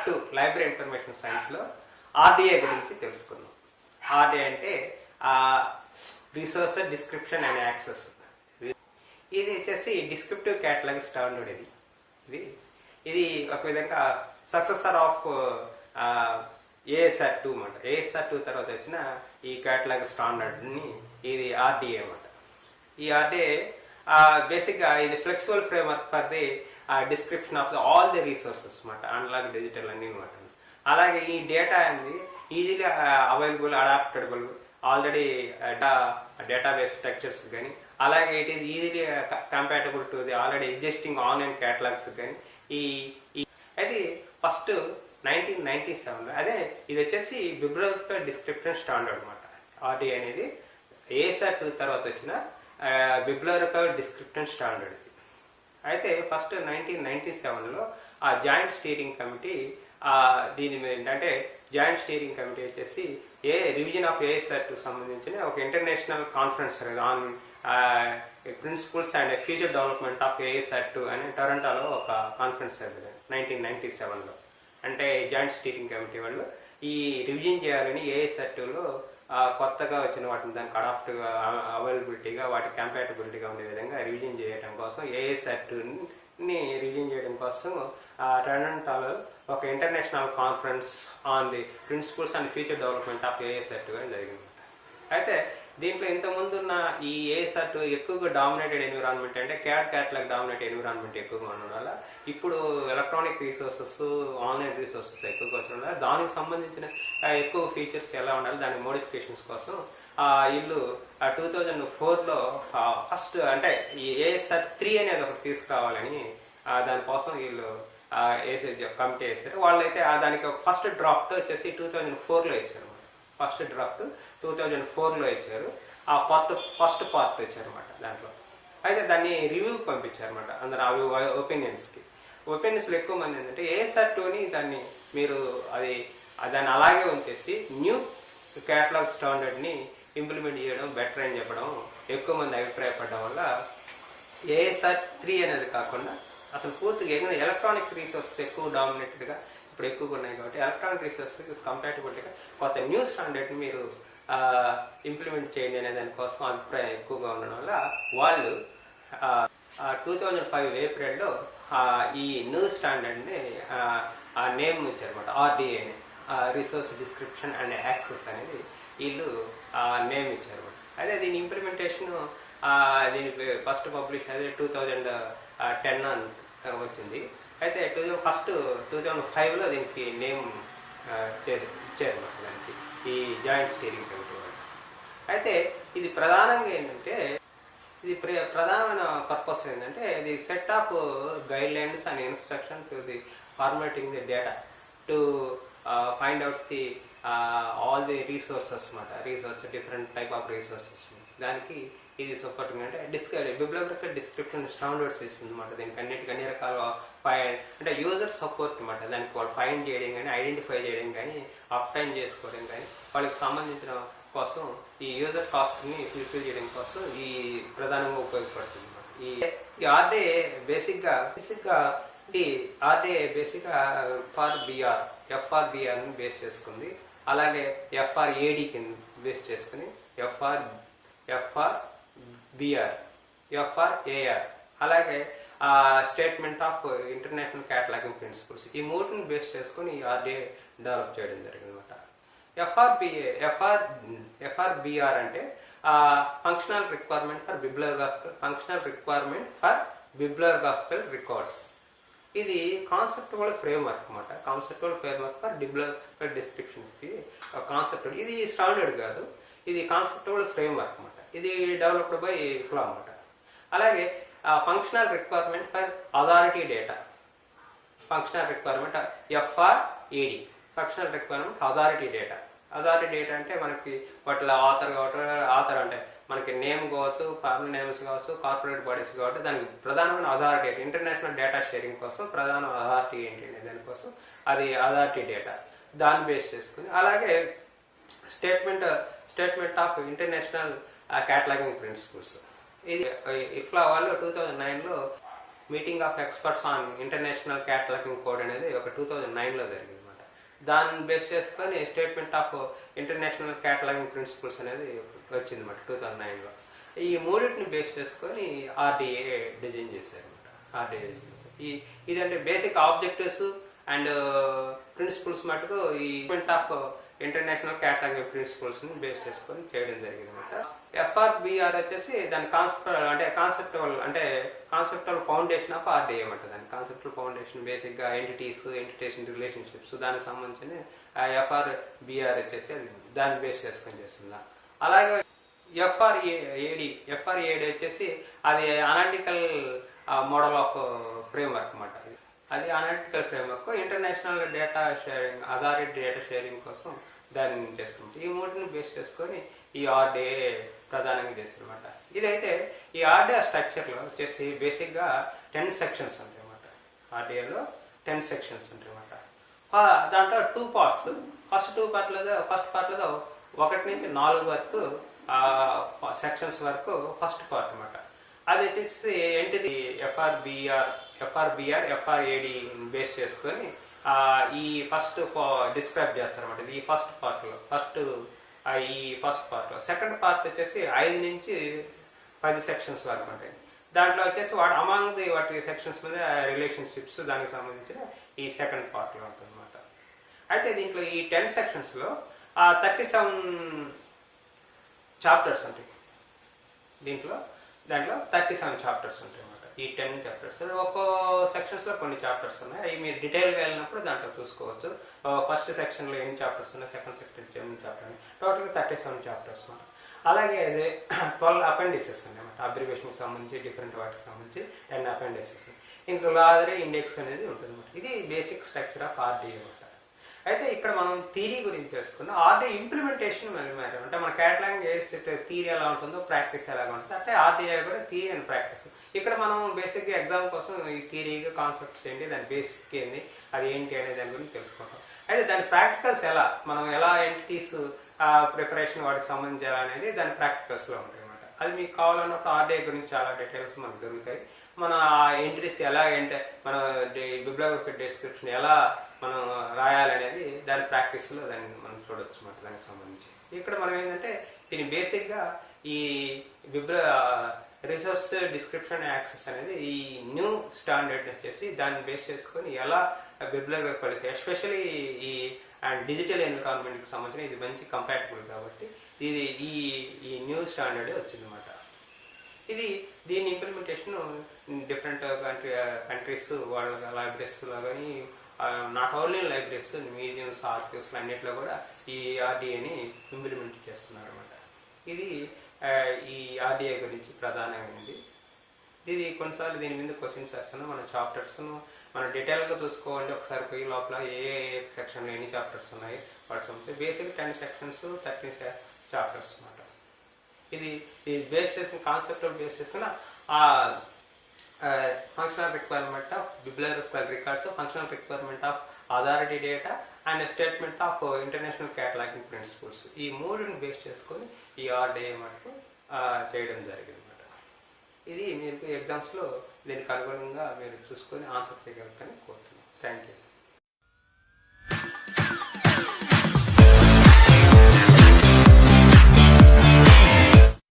Part 2 library information సైన్స్లో RDA గురించి తెలుసుకున్నాం. ఆర్డిఏ అంటే రిసోర్స్ డిస్క్రిప్షన్ అండ్ యాక్సెస్. ఇది వచ్చేసి డిస్క్రిప్టివ్ క్యాటలాగ్ స్టాండర్డ్. ఇది ఒక విధంగా సక్సెసర్ ఆఫ్ ASR2 అన్నమాట. ASR2 తర్వాత వచ్చిన ఈ క్యాటలాగ్ స్టాండర్డ్ని ఇది ఆర్డిఏ అన్నమాట. ఈ ఆర్డిఏ బేసిక్గా ఇది flexible framework for the description of all the resources అన్నమాట, అనలాగ్ డిజిటల్ అన్ని అనమాట. అలాగే ఈ డేటా అనేది easily available, adaptable, already database structures కానీ, అలాగే it is easily compatible to the already existing online catalogues కానీ. అయితే ఫస్ట్ 1997లో అదే ఇది వచ్చేసి బిబ్లియోగ్రాఫికల్ డిస్క్రిప్షన్ స్టాండర్డ్ అనమాట. ఆర్డిఏ అనేది ASR2 తర్వాత వచ్చిన బిబ్లియోగ్రాఫికల్ డిస్క్రిప్షన్ స్టాండర్డ్. అయితే ఫస్ట్ 1997లో ఆ జాయింట్ స్టీరింగ్ కమిటీ దీని మీద ఏంటంటే జాయింట్ స్టీరింగ్ కమిటీ వచ్చేసి రివిజన్ ఆఫ్ ASR2 సంబంధించిన ఒక international conference on principles and future development of ASR2 అని టొరంటోలో ఒక కాన్ఫరెన్స్ జరిగింది 1997లో. అంటే జాయింట్ స్టీరింగ్ కమిటీ వాళ్ళు ఈ రివిజన్ చేయాలని ASR2లో కొత్తగా వచ్చిన వాటిని దానికి అడాప్ట్గా అవైలబిలిటీగా వాటి కంపాటబిలిటీగా ఉండే విధంగా రివిజన్ చేయడం కోసం ASR2ని రివిజన్ చేయడం కోసం టొరంటోలో ఒక international conference on the principles and future development of ASR2 అని జరిగింది. అయితే దీంట్లో ఇంతకుముందు ఉన్న ఈ ASR2 ఎక్కువగా డామినేటెడ్ ఎన్విరాన్మెంట్ అంటే క్యాటలాగ్ డామినేట్ ఎన్విరాన్మెంట్ ఎక్కువగా ఉండడం వల్ల ఇప్పుడు ఎలక్ట్రానిక్ రీసోర్సెస్, ఆన్లైన్ రీసోర్సెస్ ఎక్కువగా వచ్చడం వల్ల దానికి సంబంధించిన ఎక్కువ ఫీచర్స్ ఎలా ఉండాలి దాని మోడిఫికేషన్స్ కోసం వీళ్ళు 2004లో ఫస్ట్ అంటే ఈ ASR3 అనేది ఒకటి తీసుకురావాలని దానికోసం వీళ్ళు కమిటీ వేసారు. వాళ్ళైతే దానికి ఒక ఫస్ట్ డ్రాఫ్ట్ వచ్చేసి 2004లో ఇచ్చారు. ఫస్ట్ డ్రాఫ్ట్ 2004లో ఇచ్చారు. ఆ ఫస్ట్ పార్ట్ ఇచ్చారన్నమాట దాంట్లో. అయితే దాన్ని రివ్యూకి పంపించారన్నమాట అందరూ ఒపీనియన్స్లో ఎక్కువ మంది ఏంటంటే ASR2ని దాన్ని మీరు దాన్ని అలాగే ఉంచేసి న్యూ క్యాటలాగ్ స్టాండర్డ్ని ఇంప్లిమెంట్ చేయడం బెటర్ అని చెప్పడం ఎక్కువ మంది అభిప్రాయపడడం వల్ల ASR3 అనేది కాకుండా అసలు పూర్తిగా ఎలక్ట్రానిక్ రీసోర్సెస్ ఎక్కువ డామినేటెడ్గా ఇప్పుడు ఎక్కువగా ఉన్నాయి కాబట్టి ఎలక్ట్రానిక్ రిసోర్సెస్ కంపాటబిలిటీగా కొత్త న్యూ స్టాండర్డ్ని మీరు ఇంప్లిమెంట్ చేయండి అనే దానికోసం అభిప్రాయం ఎక్కువగా ఉండడం వల్ల వాళ్ళు 2005 ఏప్రిల్లో ఈ న్యూ స్టాండర్డ్ని నేమ్ ఇచ్చారన్నమాట. RDA అని, రిసోర్స్ డిస్క్రిప్షన్ అండ్ యాక్సెస్ అనేది వీళ్ళు నేమ్ ఇచ్చారన్నమాట. అదే దీని ఇంప్లిమెంటేషన్ దీని ఫస్ట్ పబ్లిష్ అదే 2010 అని వచ్చింది. అయితే 2005లో దీనికి నేమ్ ఇచ్చారన్నమాట దానికి ఈ జాయింట్ స్టీరింగ్ కమిటీ వాళ్ళు. అయితే ఇది ప్రధానంగా ఏంటంటే ఇది ప్రధానమైన పర్పస్ ఏంటంటే ఇది set of guide lines and instruction to the formatting the data to find out the all the resources అన్నమాట. డిఫరెంట్ టైప్ ఆఫ్ రీసోర్సెస్ దానికి ఇది సపోర్టింగ్ అంటే బిబ్లియోగ్రాఫికల్ డిస్క్రిప్షన్ స్టాండర్డ్స్ ఇస్తుంది అనమాట. దీనికి అన్ని రకాల అంటే యూజర్ సపోర్ట్ అనమాట. దానికి వాళ్ళు ఫైండ్ చేయడం కానీ, ఐడెంటిఫై చేయడం కానీ, అప్టైన్ చేసుకోవడం కానీ, వాళ్ళకి సంబంధించిన కోసం ఈ యూజర్ కాస్ట్ని ఫుల్ఫిల్ చేయడం కోసం ఈ ప్రధానంగా ఉపయోగపడుతుంది అనమాట. ఈ ఆర్డిఏ బేసిక్గా FRBRని బేస్ చేసుకుంది. అలాగే FRAD కింద బేస్ చేసుకుని FRBR, FRAR, అలాగే statement of international cataloguing principles ఈ మూడుని బేస్ చేసుకుని ఈ ఆర్డిఏ డెవలప్ చేయడం జరిగింది అనమాట. FRBR అంటే functional requirement for bibliographical records. ఇది కాన్సెప్టువల్ ఫ్రేమ్వర్క్ అనమాట. Conceptual framework for bibliographical description concept. ఇది స్టాండర్డ్ కాదు, ఇది కాన్సెప్టువల్ ఫ్రేమ్వర్క్ అనమాట. ఇది డెవలప్డ్ బై ఫ్లో అనమాట. అలాగే functional requirement for authority data, functional requirement FRAD, functional requirement authority data. Authority data అంటే మనకి వాటిలో ఆథర్ అంటే మనకి నేమ్ కావచ్చు, ఫ్యామిలీ నేమ్స్ కావచ్చు, కార్పొరేట్ బాడీస్ కావచ్చు, దానికి ప్రధానమైన అథారిటీ ఇంటర్నేషనల్ డేటా షేరింగ్ కోసం ప్రధాన అథారిటీ ఏంటి అనే దానికోసం అది అథారిటీ డేటా దాన్ని బేస్ చేసుకుని. అలాగే statement of international cataloguing principles. ఇది ఇఫ్లా వాళ్ళు 2009లో meeting of experts on international cataloguing code అనేది ఒక 2009లో జరిగింది అనమాట. దాన్ని బేస్ చేసుకొని statement of international cataloguing principles అనేది వచ్చింది అనమాట 2009లో. ఈ మూడింటిని బేస్ చేసుకొని ఆర్డిఏ డిజైన్ చేశారు అనమాట. ఆర్డిఏ ఇదంటే బేసిక్ ఆబ్జెక్టివ్స్ అండ్ ప్రిన్సిపల్స్ మటుకు ఈ statement of international cataloguing principles ని బేస్ చేసుకొని చేయడం జరిగింది అనమాట. ఎఫ్ఆర్బిఆర్ వచ్చేసి దాని కాన్సెప్టువల్ ఫౌండేషన్ ఆఫ్ ఆర్డిఏ అనమాట. దాని కాన్సెప్టువల్ ఫౌండేషన్ బేసిక్ గా ఎంటిటీస్ రిలేషన్షిప్స్ దానికి సంబంధించిన ఎఫ్ఆర్బిఆర్ వచ్చేసి దాన్ని బేస్ చేసుకొని చేస్తుందా. అలాగే ఎఫ్ఆర్ఏడి వచ్చేసి అది అనలిటికల్ మోడల్ ఆఫ్ ఫ్రేమ్వర్క్ అనమాట. అది analytical framework international data sharing authority data sharing కోసం దాన్ని చేసుకుంటాం. ఈ మూటిని బేస్ చేసుకొని ఈ ఆర్డిఏ ప్రధానంగా చేస్తారన్నమాట. ఇదైతే ఈ ఆర్డిఏ స్ట్రక్చర్లో వచ్చేసి బేసిక్గా 10 సెక్షన్స్ ఉంటాయి అన్నమాట. ఆర్డిఏలో 10 సెక్షన్స్ ఉంటాయి అన్నమాట. దాంట్లో 2 పార్ట్స్. ఫస్ట్ పార్ట్లో 1 నుంచి 4 వరకు సెక్షన్స్ వరకు ఫస్ట్ పార్ట్ అనమాట. అది వచ్చేసి ఏంటిది ఎఫ్ఆర్బిఆర్ ఎఫ్ఆర్ఏడి బేస్ చేసుకొని ఈ ఫస్ట్ డిస్క్రైబ్ చేస్తారన్నమాట. ఇది ఈ ఫస్ట్ పార్ట్లో సెకండ్ పార్ట్ వచ్చేసి 5 నుంచి 10 సెక్షన్స్ వరకు ఉంటాయి. దాంట్లో వచ్చేసి వాటి సెక్షన్స్ మీద రిలేషన్షిప్స్ దానికి సంబంధించిన ఈ సెకండ్ పార్ట్లో ఉంటుంది అనమాట. అయితే దీంట్లో ఈ 10 సెక్షన్స్లో 37 చాప్టర్స్ ఉంటాయి. దాంట్లో 37 చాప్టర్స్ ఉంటాయి అన్నమాట. ఈ 10 చాప్టర్స్ ఒక్కో సెక్షన్స్ లో కొన్ని చాప్టర్స్ ఉన్నాయి. అవి మీరు డీటెయిల్గా వెళ్ళినప్పుడు దాంట్లో చూసుకోవచ్చు. ఫస్ట్ సెక్షన్ లో ఎన్ని చాప్టర్స్ ఉన్నాయి, సెకండ్ సెక్షన్ ఎన్ని చాప్టర్ ఉన్నాయి. టోటల్గా 37 చాప్టర్స్ ఉన్నాయి. అలాగే 12 అపెండిసెస్ ఉన్నాయి అన్నమాట. అబ్రివేషన్కి సంబంధించి డిఫరెంట్ వాటికి సంబంధించి 10 అపెండిసెస్. ఇంకా లాదరీ ఇండెక్స్ అనేది ఉంటుంది అన్నమాట. ఇది బేసిక్ స్ట్రక్చర్ ఆఫ్ ఆర్డిఏ అనమాట. అయితే ఇక్కడ మనం థియరీ గురించి తెలుసుకున్నాం. ఆర్డిఏ ఇంప్లిమెంటేషన్ మ్యాటర్ అంటే మన క్యాటలాగింగ్ థియరీ ఎలా ఉంటుందో ప్రాక్టీస్ ఎలా ఉంటుంది అంటే ఆర్డిఏ కూడా థియరీ అండ్ ప్రాక్టీస్. ఇక్కడ మనం బేసిక్గా ఎగ్జామ్ కోసం ఈ థియరీ కాన్సెప్ట్స్ ఏంటి, దాని బేసిక్ ఏంటి, అది ఏంటి అనే దాని గురించి తెలుసుకుంటాం. అయితే దాని ప్రాక్టికల్స్ మనం ఎలా ఎంటిటీస్ ప్రిపరేషన్ వాటికి సంబంధించాలి అనేది దాని ప్రాక్టికల్స్లో ఉంటాయి అన్నమాట. అది మీకు కావాలన్నప్పుడు ఆర్డిఏ గురించి చాలా డీటెయిల్స్ మనకు దొరుకుతాయి. మన ఎంట్రీస్ ఎలా మన బిబ్లియోగ్రఫిక్ డిస్క్రిప్షన్ ఎలా మనం రాయాలనేది దాని ప్రాక్టీస్లో దాన్ని మనం చూడొచ్చు అన్నమాట. దానికి సంబంధించి ఇక్కడ మనం ఏంటంటే దీని బేసిక్గా ఈ రిసోర్స్ డిస్క్రిప్షన్ యాక్సెస్ అనేది ఈ న్యూ స్టాండర్డ్ వచ్చేసి దాన్ని బేస్ చేసుకొని ఎలా బిబ్లియోగ్రఫీ ఎస్పెషల్లీ ఈ డిజిటల్ ఎన్విరాన్మెంట్కి సంబంధించిన ఇది మంచి కంపాటబుల్ కాబట్టి ఇది ఈ న్యూ స్టాండర్డ్ వచ్చిందన్నమాట. దీని ఇంప్లిమెంటేషన్ డిఫరెంట్ కంట్రీస్ వాళ్ళ లైబ్రరీస్లో కానీ not only libraries, museums, archives అన్నింటిలో కూడా ఈ ఆర్డిఏని ఇంప్లిమెంట్ చేస్తున్నారు అనమాట. ఇది ఈ ఆర్డిఏ గురించి ప్రధానమైనది. ఇది కొన్నిసార్లు దీని మీద క్వశ్చన్స్ వేస్తున్నాం. మన చాప్టర్స్ను మనం డీటెయిల్గా చూసుకోవాలి. ఒకసారి పోయి లోపల ఏ సెక్షన్లో ఎన్ని చాప్టర్స్ ఉన్నాయి వాటి సంబంధించి బేసిక్ 10 సెక్షన్స్ 13 చాప్టర్స్ అనమాట. ఇది బేస్ చేసుకుని కాన్సెప్ట్ బేస్ చేసుకున్న functional requirement of bibliographical records, functional requirement of authority data and statement of international cataloguing principles ఈ మూడుని బేస్ చేసుకొని ఈ ఆర్డిఏ మటుకు చేయడం జరిగింది అనమాట. ఇది మీకు ఎగ్జామ్స్లో దీనికి అనుగుణంగా మీరు చూసుకొని ఆన్సర్ చేయగలుగుతారని కోరుతున్నాను. Thank you.